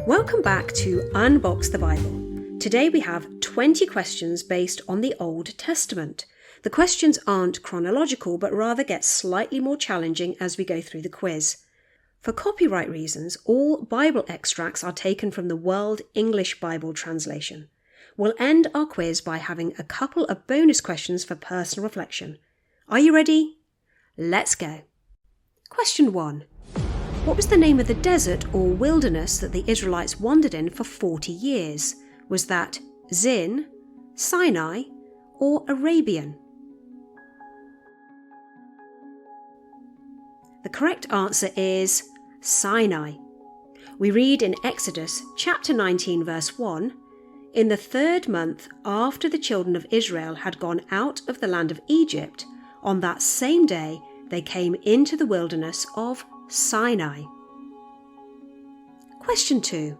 Welcome back to Unbox the Bible. Today we have 20 questions based on the Old Testament. The questions aren't chronological, but rather get slightly more challenging as we go through the quiz. For copyright reasons, all Bible extracts are taken from the World English Bible Translation. We'll end our quiz by having a couple of bonus questions for personal reflection. Are you ready? Let's go. Question 1. What was the name of the desert or wilderness that the Israelites wandered in for 40 years? Was that Zin, Sinai, or Arabian? The correct answer is Sinai. We read in Exodus chapter 19 verse 1, "In the 3rd month after the children of Israel had gone out of the land of Egypt, on that same day they came into the wilderness of Sinai." Question 2.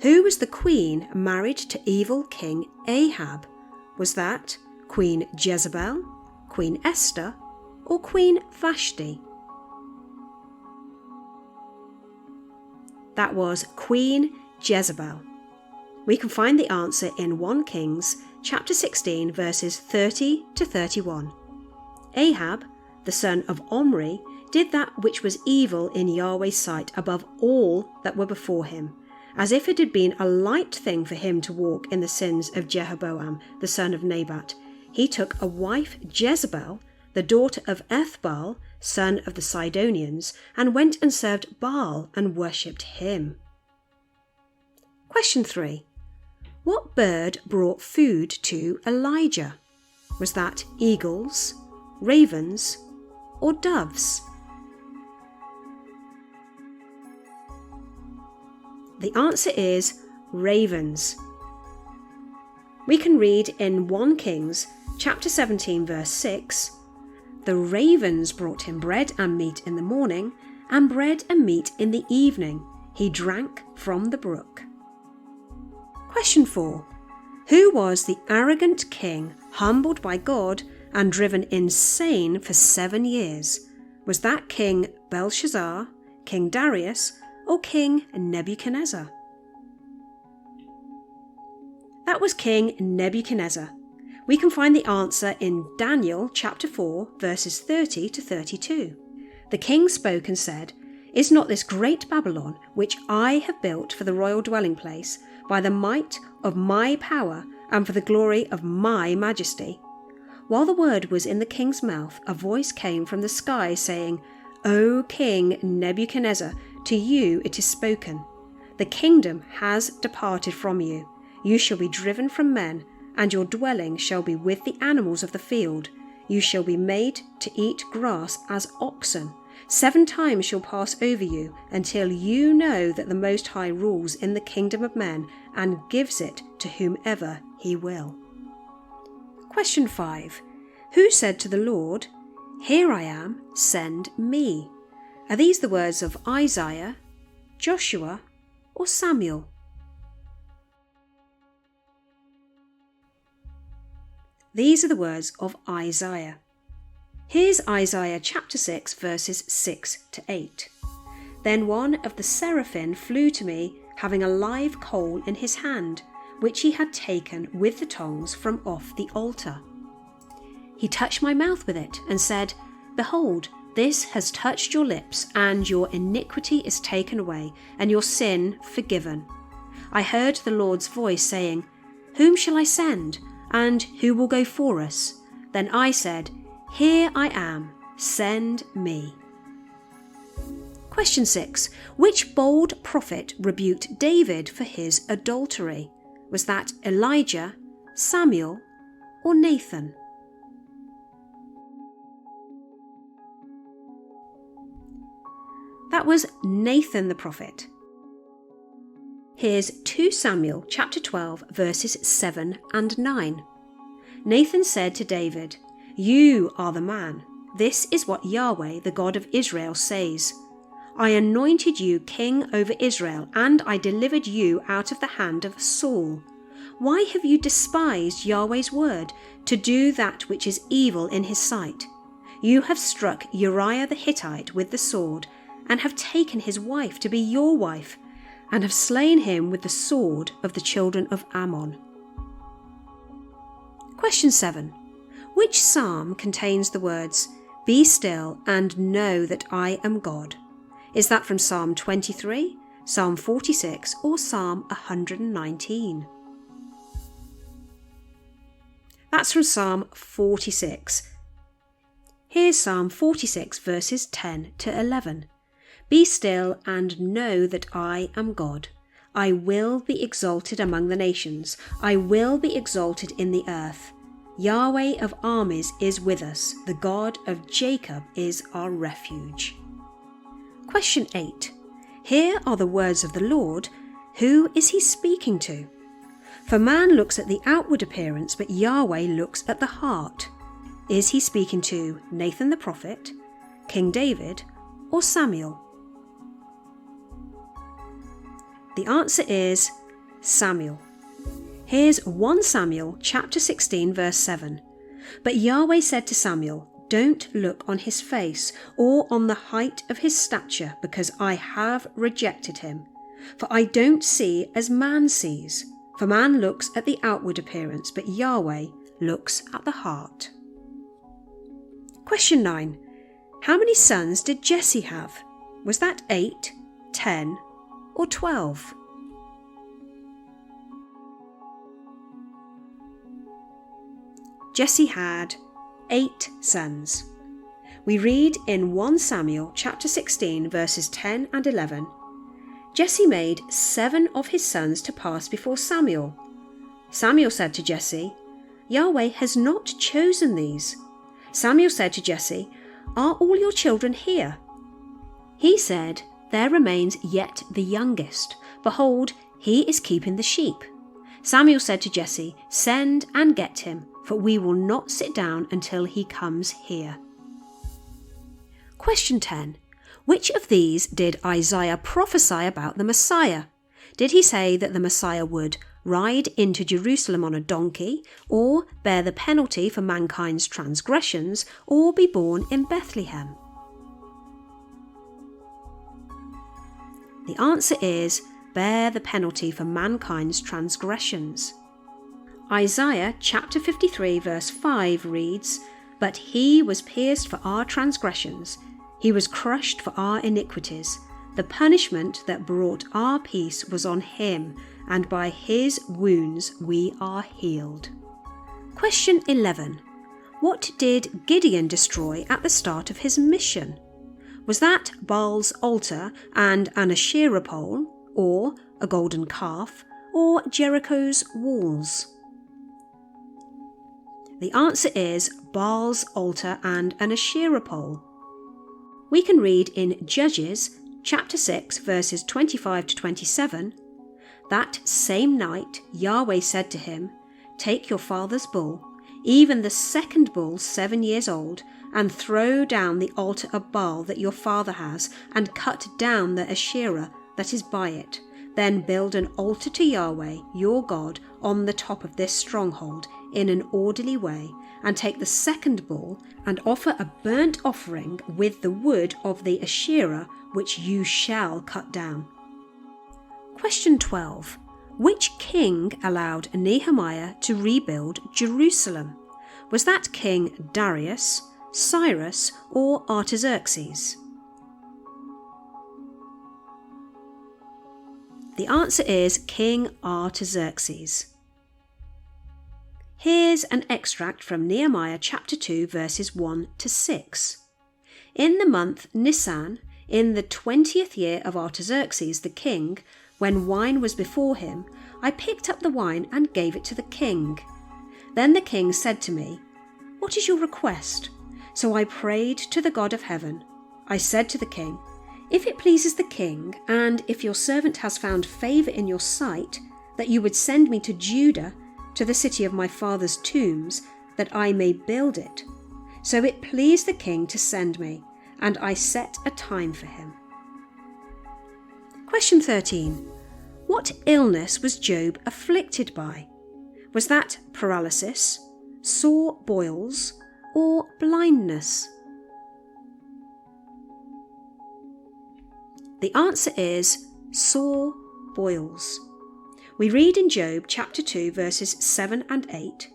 Who was the queen married to evil King Ahab? Was that Queen Jezebel, Queen Esther, or Queen Vashti? That was Queen Jezebel. We can find the answer in 1 Kings chapter 16 verses 30 to 31. Ahab, the son of Omri, did that which was evil in Yahweh's sight above all that were before him, as if it had been a light thing for him to walk in the sins of Jeroboam, the son of Nebat. He took a wife, Jezebel, the daughter of Ethbaal, son of the Sidonians, and went and served Baal and worshipped him. Question 3. What bird brought food to Elijah? Was that eagles, ravens, or doves? The answer is ravens. We can read in 1 Kings chapter 17 verse 6, "The ravens brought him bread and meat in the morning, and bread and meat in the evening. He drank from the brook." Question 4. Who was the arrogant king humbled by God and driven insane for 7 years? Was that King Belshazzar, King Darius, or King Nebuchadnezzar? That was King Nebuchadnezzar. We can find the answer in Daniel chapter 4 verses 30 to 32. The king spoke and said, "Is not this great Babylon, which I have built for the royal dwelling place, by the might of my power and for the glory of my majesty?" While the word was in the king's mouth, a voice came from the sky saying, "O King Nebuchadnezzar, to you it is spoken. The kingdom has departed from you. You shall be driven from men, and your dwelling shall be with the animals of the field. You shall be made to eat grass as oxen. 7 times shall pass over you, until you know that the Most High rules in the kingdom of men and gives it to whomever he will." Question 5. Who said to the Lord, "Here I am, send me"? Are these the words of Isaiah, Joshua, or Samuel? These are the words of Isaiah. Here's Isaiah chapter 6 verses 6 to 8. "Then one of the seraphim flew to me, having a live coal in his hand, which he had taken with the tongs from off the altar. He touched my mouth with it and said, 'Behold, this has touched your lips, and your iniquity is taken away, and your sin forgiven.' I heard the Lord's voice saying, 'Whom shall I send? And who will go for us?' Then I said, 'Here I am, send me.'" Question 6. Which bold prophet rebuked David for his adultery? Was that Elijah, Samuel, or Nathan? That was Nathan the prophet. Here's 2 Samuel chapter 12 verses 7 and 9. "Nathan said to David, 'You are the man. This is what Yahweh, the God of Israel, says. I anointed you king over Israel, and I delivered you out of the hand of Saul. Why have you despised Yahweh's word to do that which is evil in his sight? You have struck Uriah the Hittite with the sword, and have taken his wife to be your wife. and have slain him with the sword of the children of Ammon. Question 7. Which psalm contains the words, "Be still and know that I am God"? Is that from Psalm 23, Psalm 46, or Psalm 119? That's from Psalm 46. Here's Psalm 46 verses 10 to 11. Be still and know that I am God. I will be exalted among the nations. I will be exalted in the earth. Yahweh of armies is with us. The God of Jacob is our refuge. Question 8. Here are the words of the Lord. Who is he speaking to? For man looks at the outward appearance, but Yahweh looks at the heart. Is he speaking to Nathan the prophet, King David, or Samuel? The answer is Samuel. Here's 1 Samuel chapter 16 verse 7. But Yahweh said to Samuel, "Don't look on his face or on the height of his stature, because I have rejected him. For I don't see as man sees. For man looks at the outward appearance, but Yahweh looks at the heart." Question 9. How many sons did Jesse have? Was that 8, 10, or 12? Jesse had 8 sons. We read in 1 Samuel chapter 16 verses 10 and 11, Jesse made 7 of his sons to pass before Samuel. Samuel said to Jesse, "Yahweh has not chosen these." Samuel said to Jesse, "Are all your children here?" He said, "There remains yet the youngest. Behold, he is keeping the sheep." Samuel said to Jesse, "Send and get him, for we will not sit down until he comes here." Question 10. Which of these did Isaiah prophesy about the Messiah? Did he say that the Messiah would ride into Jerusalem on a donkey, or bear the penalty for mankind's transgressions, or be born in Bethlehem? The answer is bear the penalty for mankind's transgressions. Isaiah chapter 53 verse 5 reads, "But he was pierced for our transgressions, he was crushed for our iniquities. The punishment that brought our peace was on him, and by his wounds we are healed." Question 11. What did Gideon destroy at the start of his mission? Was that Baal's altar and an Asherah pole, or a golden calf, or Jericho's walls? The answer is Baal's altar and an Asherah pole. We can read in Judges chapter 6 verses 25 to 27, "That same night Yahweh said to him, Take your father's bull, even the second bull 7 years old, and throw down the altar of Baal that your father has, and cut down the Asherah that is by it. Then build an altar to Yahweh, your God, on the top of this stronghold in an orderly way, and take the second bull and offer a burnt offering with the wood of the Asherah which you shall cut down." Question 12. Which king allowed Nehemiah to rebuild Jerusalem? Was that King Darius, Cyrus, or Artaxerxes? The answer is King Artaxerxes. Here's an extract from Nehemiah chapter 2 verses 1 to 6. "In the month Nisan, in the 20th year of Artaxerxes the king, when wine was before him, I picked up the wine and gave it to the king. Then the king said to me, 'What is your request?' So I prayed to the God of heaven. I said to the king, 'If it pleases the king, and if your servant has found favour in your sight, that you would send me to Judah, to the city of my father's tombs, that I may build it.' So it pleased the king to send me, and I set a time for him." Question 13. What illness was Job afflicted by? Was that paralysis, sore boils, or blindness? The answer is sore boils. We read in Job chapter 2 verses 7 and 8,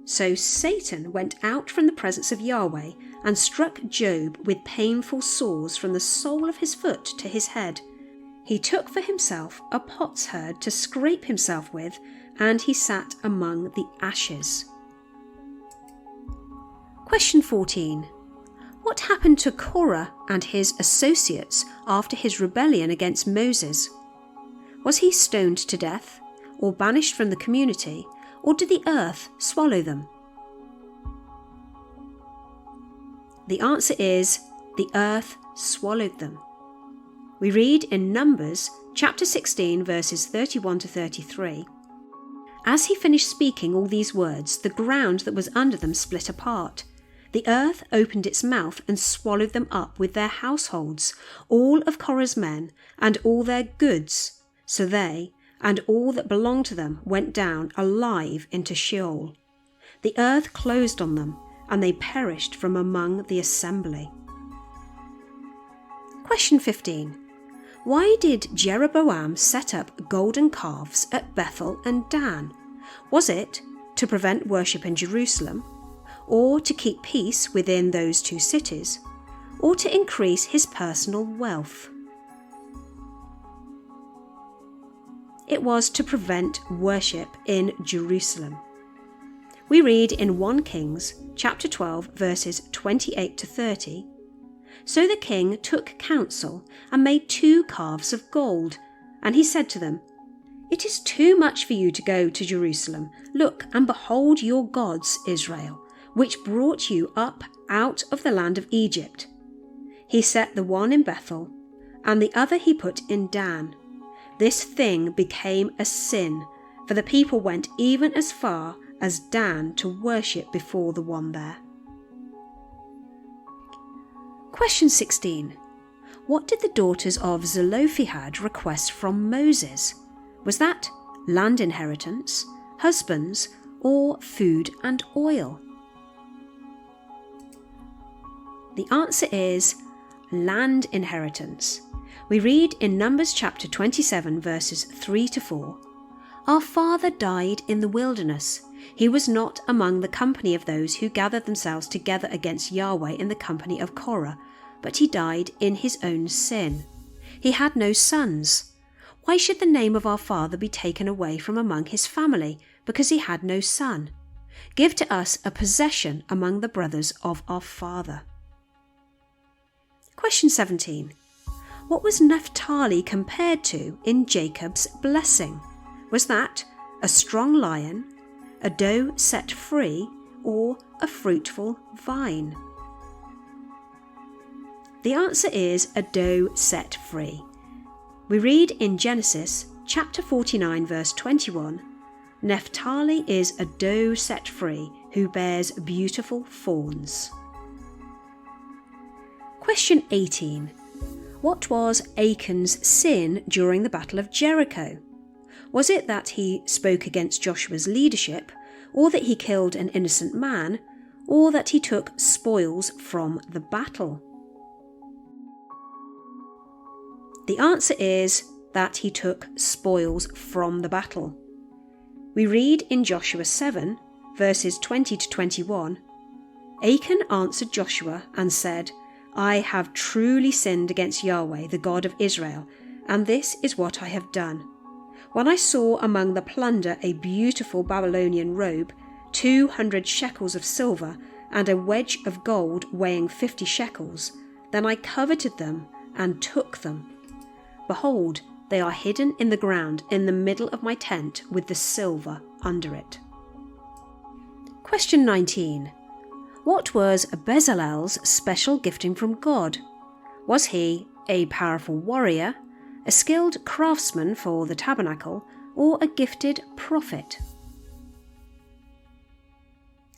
"So Satan went out from the presence of Yahweh and struck Job with painful sores from the sole of his foot to his head. He took for himself a potsherd to scrape himself with, and he sat among the ashes." Question 14. What happened to Korah and his associates after his rebellion against Moses? Was he stoned to death, or banished from the community, or did the earth swallow them? The answer is, the earth swallowed them. We read in Numbers chapter 16 verses 31 to 33. "As he finished speaking all these words, the ground that was under them split apart. The earth opened its mouth and swallowed them up with their households, all of Korah's men, and all their goods. So they, and all that belonged to them, went down alive into Sheol. The earth closed on them, and they perished from among the assembly." Question 15. Why did Jeroboam set up golden calves at Bethel and Dan? Was it to prevent worship in Jerusalem, or to keep peace within those two cities, or to increase his personal wealth? It was to prevent worship in Jerusalem. We read in 1 Kings chapter 12 verses 28 to 30, "So the king took counsel and made 2 calves of gold, and he said to them, 'It is too much for you to go to Jerusalem. Look and behold your gods, Israel, which brought you up out of the land of Egypt.' He set the one in Bethel, and the other he put in Dan. This thing became a sin, for the people went even as far as Dan to worship before the one there." Question 16. What did the daughters of Zelophehad request from Moses? Was that land inheritance, husbands, or food and oil? The answer is land inheritance. We read in Numbers chapter 27 verses 3 to 4, "Our father died in the wilderness. He was not among the company of those who gathered themselves together against Yahweh in the company of Korah, but he died in his own sin. He had no sons. Why should the name of our father be taken away from among his family, because he had no son? Give to us a possession among the brothers of our father." Question 17. What was Naphtali compared to in Jacob's blessing? Was that a strong lion, a doe set free, or a fruitful vine? The answer is a doe set free. We read in Genesis chapter 49 verse 21, "Naphtali is a doe set free who bears beautiful fawns." Question 18. What was Achan's sin during the Battle of Jericho? Was it that he spoke against Joshua's leadership, or that he killed an innocent man, or that he took spoils from the battle? The answer is that he took spoils from the battle. We read in Joshua 7, verses 20 to 21, "Achan answered Joshua and said, 'I have truly sinned against Yahweh, the God of Israel, and this is what I have done. When I saw among the plunder a beautiful Babylonian robe, 200 shekels of silver, and a wedge of gold weighing 50 shekels, then I coveted them and took them. Behold, they are hidden in the ground in the middle of my tent with the silver under it." Question 19. What was Bezalel's special gifting from God? Was he a powerful warrior, a skilled craftsman for the tabernacle, or a gifted prophet?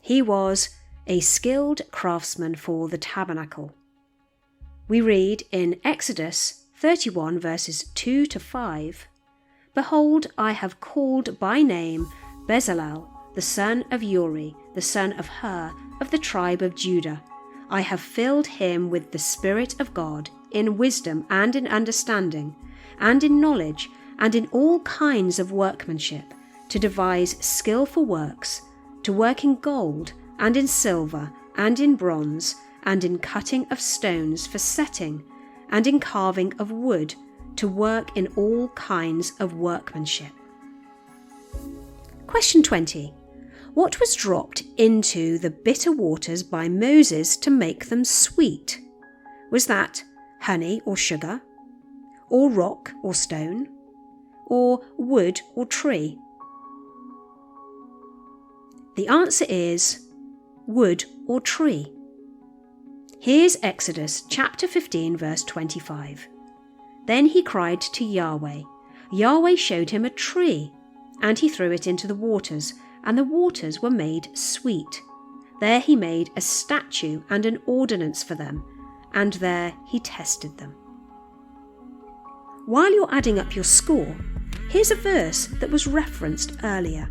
He was a skilled craftsman for the tabernacle. We read in Exodus 31 verses 2 to 5, "Behold, I have called by name Bezalel, the son of Uri, the son of Hur, of the tribe of Judah. I have filled him with the Spirit of God, in wisdom and in understanding, and in knowledge, and in all kinds of workmanship, to devise skilful works, to work in gold, and in silver, and in bronze, and in cutting of stones for setting, and in carving of wood, to work in all kinds of workmanship. Question 20. What was dropped into the bitter waters by Moses to make them sweet? Was that honey or sugar, or rock or stone, or wood or tree? The answer is wood or tree. Here's Exodus chapter 15 verse 25. Then he cried to Yahweh. Yahweh showed him a tree, and he threw it into the waters, and the waters were made sweet. There he made a statute and an ordinance for them, and there he tested them. While you're adding up your score, here's a verse that was referenced earlier.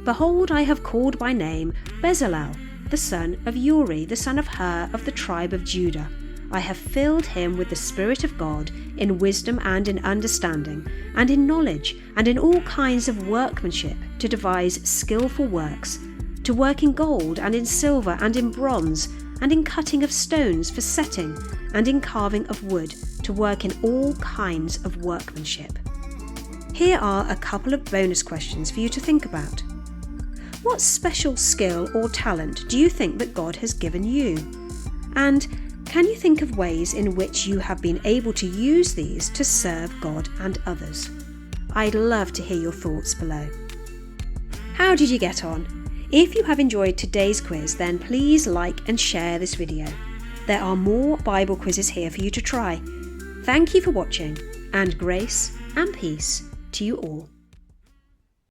Behold, I have called by name Bezalel, the son of Uri, the son of Hur of the tribe of Judah. I have filled him with the Spirit of God, in wisdom and in understanding, and in knowledge, and in all kinds of workmanship, to devise skilful works, to work in gold, and in silver, and in bronze, and in cutting of stones for setting, and in carving of wood, to work in all kinds of workmanship. Here are a couple of bonus questions for you to think about. What special skill or talent do you think that God has given you? And can you think of ways in which you have been able to use these to serve God and others? I'd love to hear your thoughts below. How did you get on? If you have enjoyed today's quiz, then please like and share this video. There are more Bible quizzes here for you to try. Thank you for watching, and grace and peace to you all.